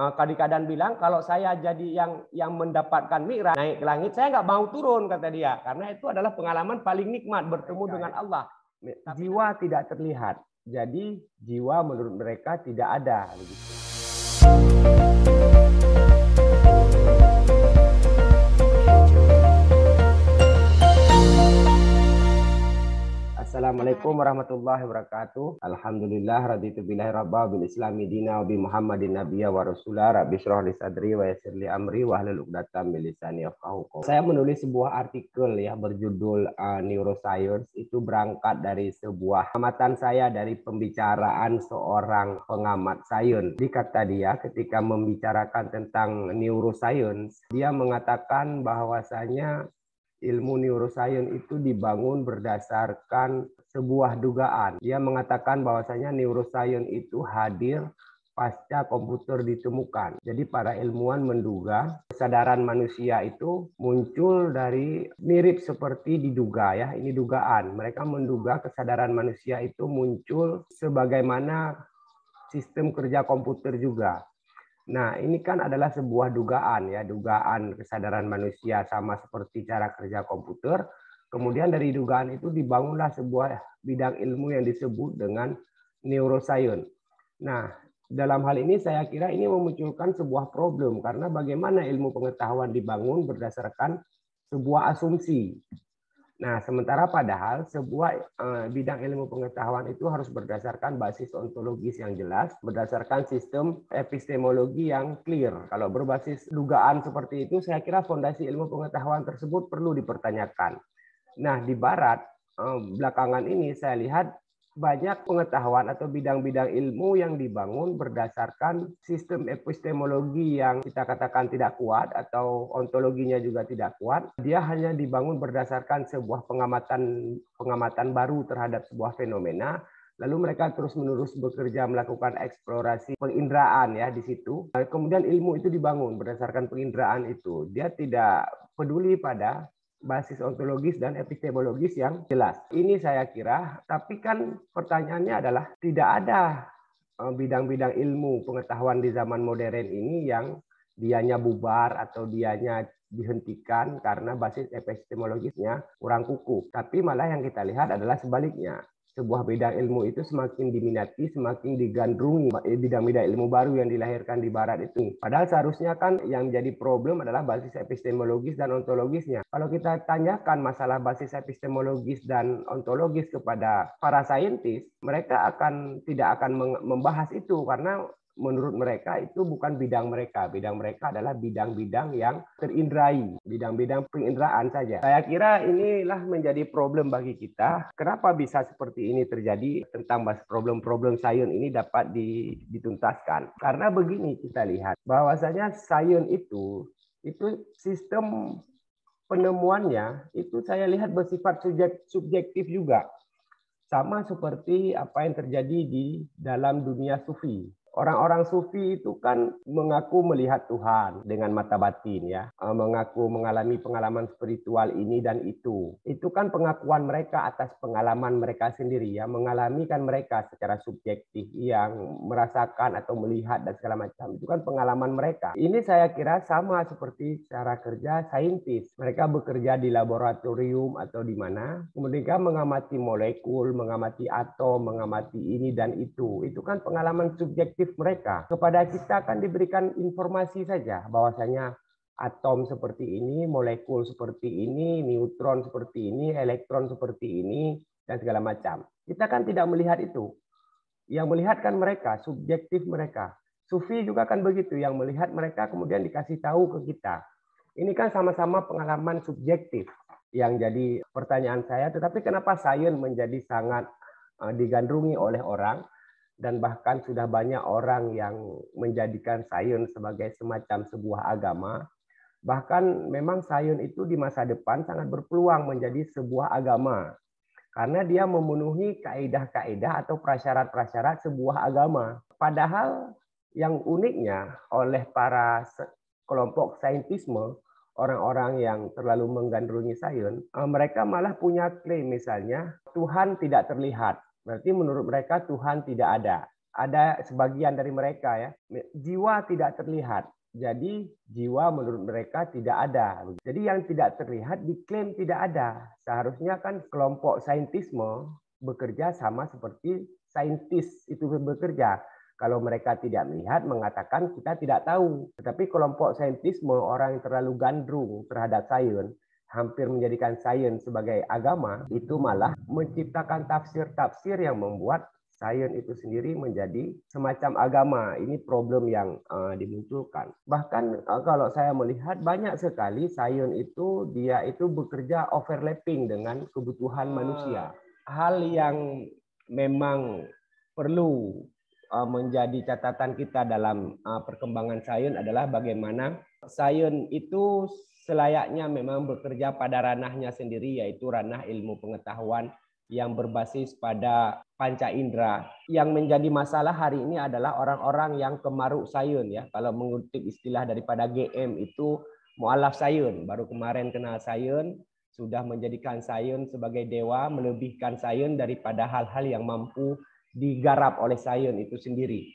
kadang-kadang bilang kalau saya jadi yang mendapatkan mi'raj, naik ke langit, saya nggak mau turun, kata dia, karena itu adalah pengalaman paling nikmat bertemu dengan Allah. Jiwa tidak terlihat, jadi jiwa menurut mereka tidak ada. Assalamualaikum warahmatullahi wabarakatuh. Alhamdulillah raditu billahi rabba bil islami dina wa bi Muhammadin nabiyya wa rasulah. Rabbi shrah li sadri wa yassir li amri wa hlul 'uqdatam min lisani yafqahu qawli. Saya menulis sebuah artikel ya berjudul Neuroscience, itu berangkat dari sebuah amatan saya dari pembicaraan seorang pengamat sains. Di kata dia ketika membicarakan tentang neuroscience, dia mengatakan bahwasanya ilmu neuroscience itu dibangun berdasarkan sebuah dugaan. Dia mengatakan bahwasanya neuroscience itu hadir pasca komputer ditemukan. Jadi para ilmuwan menduga kesadaran manusia itu muncul dari mirip seperti diduga ya, ini dugaan. Mereka menduga kesadaran manusia itu muncul sebagaimana sistem kerja komputer juga. Nah, ini kan adalah sebuah dugaan ya, dugaan kesadaran manusia sama seperti cara kerja komputer. Kemudian dari dugaan itu dibangunlah sebuah bidang ilmu yang disebut dengan neuroscience. Nah, dalam hal ini saya kira ini memunculkan sebuah problem karena bagaimana ilmu pengetahuan dibangun berdasarkan sebuah asumsi. Nah, sementara padahal sebuah bidang ilmu pengetahuan itu harus berdasarkan basis ontologis yang jelas, berdasarkan sistem epistemologi yang clear. Kalau berbasis dugaan seperti itu, saya kira fondasi ilmu pengetahuan tersebut perlu dipertanyakan. Nah, di Barat, belakangan ini saya lihat banyak pengetahuan atau bidang-bidang ilmu yang dibangun berdasarkan sistem epistemologi yang kita katakan tidak kuat atau ontologinya juga tidak kuat. Dia hanya dibangun berdasarkan sebuah pengamatan baru terhadap sebuah fenomena. Lalu mereka terus-menerus bekerja melakukan eksplorasi penginderaan ya di situ. Kemudian ilmu itu dibangun berdasarkan penginderaan itu. Dia tidak peduli pada basis ontologis dan epistemologis yang jelas. Ini saya kira, tapi kan pertanyaannya adalah tidak ada bidang-bidang ilmu pengetahuan di zaman modern ini yang dianya bubar atau dianya dihentikan karena basis epistemologisnya kurang kukuh. Tapi malah yang kita lihat adalah sebaliknya. Sebuah bidang ilmu itu semakin diminati, semakin digandrungi bidang-bidang ilmu baru yang dilahirkan di Barat itu. Padahal seharusnya kan yang jadi problem adalah basis epistemologis dan ontologisnya. Kalau kita tanyakan masalah basis epistemologis dan ontologis kepada para saintis, mereka tidak akan membahas itu karena menurut mereka itu bukan bidang mereka. Bidang mereka adalah bidang-bidang yang terindrai, bidang-bidang penginderaan saja. Saya kira inilah menjadi problem bagi kita. Kenapa bisa seperti ini terjadi tentang problem-problem sains ini dapat dituntaskan? Karena begini kita lihat, bahwasanya sains itu sistem penemuannya itu saya lihat bersifat subjektif juga. Sama seperti apa yang terjadi di dalam dunia sufi. Orang-orang sufi itu kan mengaku melihat Tuhan dengan mata batin ya, mengaku mengalami pengalaman spiritual ini dan itu. Itu kan pengakuan mereka atas pengalaman mereka sendiri ya, mengalami kan mereka secara subjektif yang merasakan atau melihat dan segala macam. Itu kan pengalaman mereka. Ini saya kira sama seperti cara kerja saintis. Mereka bekerja di laboratorium atau di mana, kemudian mengamati molekul, mengamati atom, mengamati ini dan itu. Itu kan pengalaman subjektif mereka. Kepada kita akan diberikan informasi saja bahwasanya atom seperti ini, molekul seperti ini, neutron seperti ini, elektron seperti ini, dan segala macam. Kita kan tidak melihat itu. Yang melihat kan mereka, subjektif mereka. Sufi juga kan begitu, yang melihat mereka kemudian dikasih tahu ke kita. Ini kan sama-sama pengalaman subjektif. Yang jadi pertanyaan saya, tetapi kenapa sains menjadi sangat digandrungi oleh orang? Dan bahkan sudah banyak orang yang menjadikan sains sebagai semacam sebuah agama. Bahkan memang sains itu di masa depan sangat berpeluang menjadi sebuah agama. Karena dia memenuhi kaidah-kaidah atau prasyarat-prasyarat sebuah agama. Padahal yang uniknya oleh para kelompok saintisme, orang-orang yang terlalu menggandrungi sains, mereka malah punya klaim misalnya Tuhan tidak terlihat. Berarti menurut mereka Tuhan tidak ada. ada sebagian dari mereka ya, jiwa tidak terlihat. Jadi jiwa menurut mereka tidak ada. Jadi yang tidak terlihat diklaim tidak ada. Seharusnya kan kelompok saintisme bekerja sama seperti saintis itu bekerja. Kalau mereka tidak melihat, mengatakan kita tidak tahu. Tetapi kelompok saintisme, orang yang terlalu gandrung terhadap sains, hampir menjadikan sains sebagai agama, itu malah menciptakan tafsir-tafsir yang membuat sains itu sendiri menjadi semacam agama. Ini problem yang dimunculkan. Bahkan kalau saya melihat banyak sekali sains itu dia itu bekerja overlapping dengan kebutuhan manusia. Hal yang memang perlu menjadi catatan kita dalam perkembangan sains adalah bagaimana sains itu selayaknya memang bekerja pada ranahnya sendiri, yaitu ranah ilmu pengetahuan yang berbasis pada panca indera. Yang menjadi masalah hari ini adalah orang-orang yang kemaruk sains ya. Kalau mengutip istilah daripada GM itu mualaf sains, baru kemarin kenal sains, sudah menjadikan sains sebagai dewa, melebihkan sains daripada hal-hal yang mampu digarap oleh sains itu sendiri.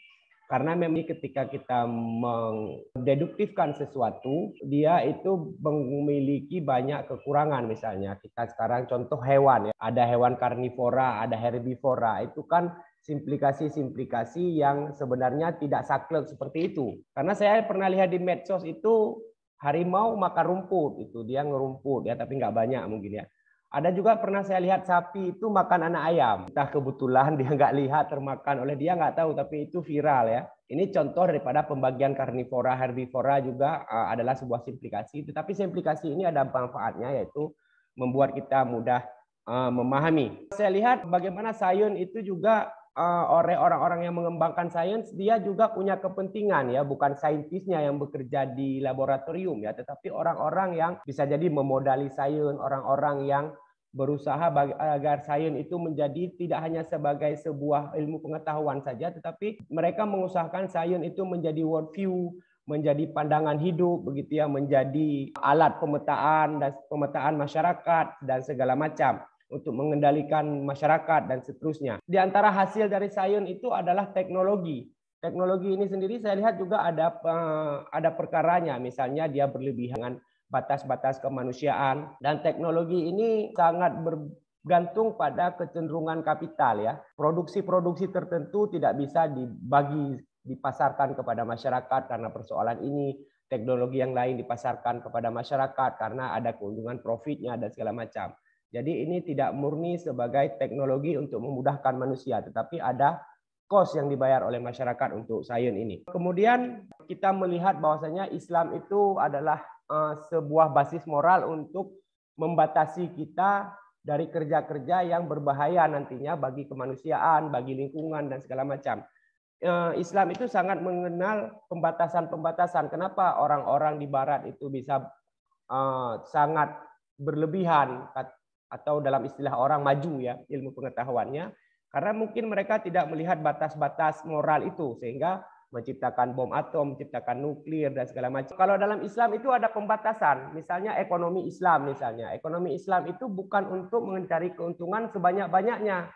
Karena memang ketika kita mendeduktifkan sesuatu, dia itu memiliki banyak kekurangan. Misalnya kita sekarang contoh hewan, ya. Ada hewan karnivora, ada herbivora. Itu kan simplikasi-simplikasi yang sebenarnya tidak saklek seperti itu. Karena saya pernah lihat di medsos itu harimau makan rumput, itu dia ngerumput ya, tapi nggak banyak mungkin ya. Ada juga pernah saya lihat sapi itu makan anak ayam. Entah kebetulan dia nggak lihat termakan oleh dia, nggak tahu, tapi itu viral ya. Ini contoh daripada pembagian karnivora, herbivora juga adalah sebuah simplikasi. Tetapi simplikasi ini ada manfaatnya, yaitu membuat kita mudah memahami. Saya lihat bagaimana sains itu juga oleh orang-orang yang mengembangkan sains, dia juga punya kepentingan ya, bukan saintisnya yang bekerja di laboratorium ya, tetapi orang-orang yang bisa jadi memodali sains, orang-orang yang berusaha agar sains itu menjadi tidak hanya sebagai sebuah ilmu pengetahuan saja, tetapi mereka mengusahakan sains itu menjadi worldview, menjadi pandangan hidup, begitu ya, menjadi alat pemetaan dan pemetaan masyarakat dan segala macam untuk mengendalikan masyarakat dan seterusnya. Di antara hasil dari sains itu adalah teknologi. Teknologi ini sendiri saya lihat juga ada perkaranya, misalnya dia berlebihan batas-batas kemanusiaan, dan teknologi ini sangat bergantung pada kecenderungan kapital ya. Produksi-produksi tertentu tidak bisa dipasarkan kepada masyarakat karena persoalan ini, teknologi yang lain dipasarkan kepada masyarakat karena ada keuntungan profitnya dan segala macam. Jadi ini tidak murni sebagai teknologi untuk memudahkan manusia, tetapi ada cost yang dibayar oleh masyarakat untuk sains ini. Kemudian kita melihat bahwasanya Islam itu adalah sebuah basis moral untuk membatasi kita dari kerja-kerja yang berbahaya nantinya bagi kemanusiaan, bagi lingkungan dan segala macam. Islam itu sangat mengenal pembatasan-pembatasan. Kenapa orang-orang di Barat itu bisa sangat berlebihan, atau dalam istilah orang maju ya ilmu pengetahuannya, karena mungkin mereka tidak melihat batas-batas moral itu sehingga menciptakan bom atom, menciptakan nuklir dan segala macam. Kalau dalam Islam itu ada pembatasan, misalnya ekonomi Islam misalnya. Ekonomi Islam itu bukan untuk mencari keuntungan sebanyak-banyaknya.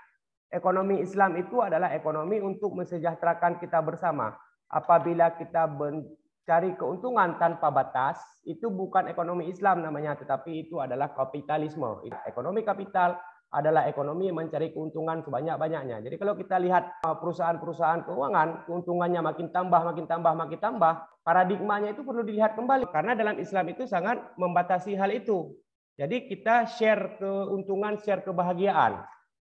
Ekonomi Islam itu adalah ekonomi untuk mensejahterakan kita bersama. Apabila kita mencari keuntungan tanpa batas, itu bukan ekonomi Islam namanya, tetapi itu adalah kapitalisme. Ekonomi kapital adalah ekonomi mencari keuntungan sebanyak-banyaknya. Jadi kalau kita lihat perusahaan-perusahaan keuangan, keuntungannya makin tambah, paradigmanya itu perlu dilihat kembali. Karena dalam Islam itu sangat membatasi hal itu. Jadi kita share keuntungan, share kebahagiaan.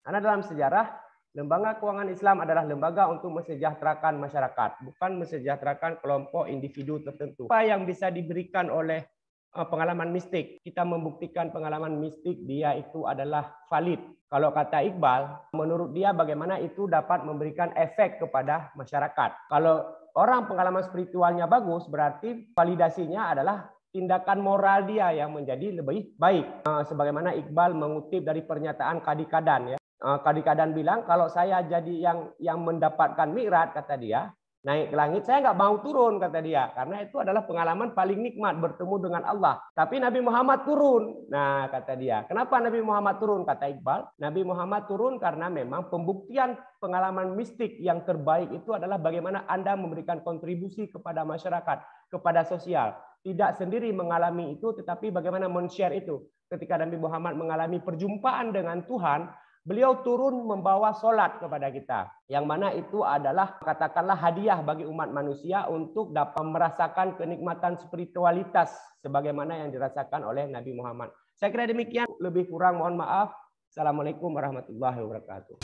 Karena dalam sejarah, lembaga keuangan Islam adalah lembaga untuk mesejahterakan masyarakat, bukan mesejahterakan kelompok individu tertentu. Apa yang bisa diberikan oleh pengalaman mistik? Kita membuktikan pengalaman mistik dia itu adalah valid. Kalau kata Iqbal, menurut dia bagaimana itu dapat memberikan efek kepada masyarakat. Kalau orang pengalaman spiritualnya bagus, berarti validasinya adalah tindakan moral dia yang menjadi lebih baik. Sebagaimana Iqbal mengutip dari pernyataan Qadi Qadan ya. Qadi Qadan bilang, kalau saya jadi yang mendapatkan mi'raj, kata dia, naik ke langit, saya nggak mau turun, kata dia. Karena itu adalah pengalaman paling nikmat, bertemu dengan Allah. Tapi Nabi Muhammad turun. Nah, kata dia, kenapa Nabi Muhammad turun? Kata Iqbal, Nabi Muhammad turun karena memang pembuktian pengalaman mistik yang terbaik itu adalah bagaimana Anda memberikan kontribusi kepada masyarakat, kepada sosial. Tidak sendiri mengalami itu, tetapi bagaimana men-share itu. Ketika Nabi Muhammad mengalami perjumpaan dengan Tuhan, beliau turun membawa solat kepada kita. Yang mana itu adalah katakanlah hadiah bagi umat manusia untuk dapat merasakan kenikmatan spiritualitas sebagaimana yang dirasakan oleh Nabi Muhammad. Saya kira demikian, lebih kurang mohon maaf. Assalamualaikum warahmatullahi wabarakatuh.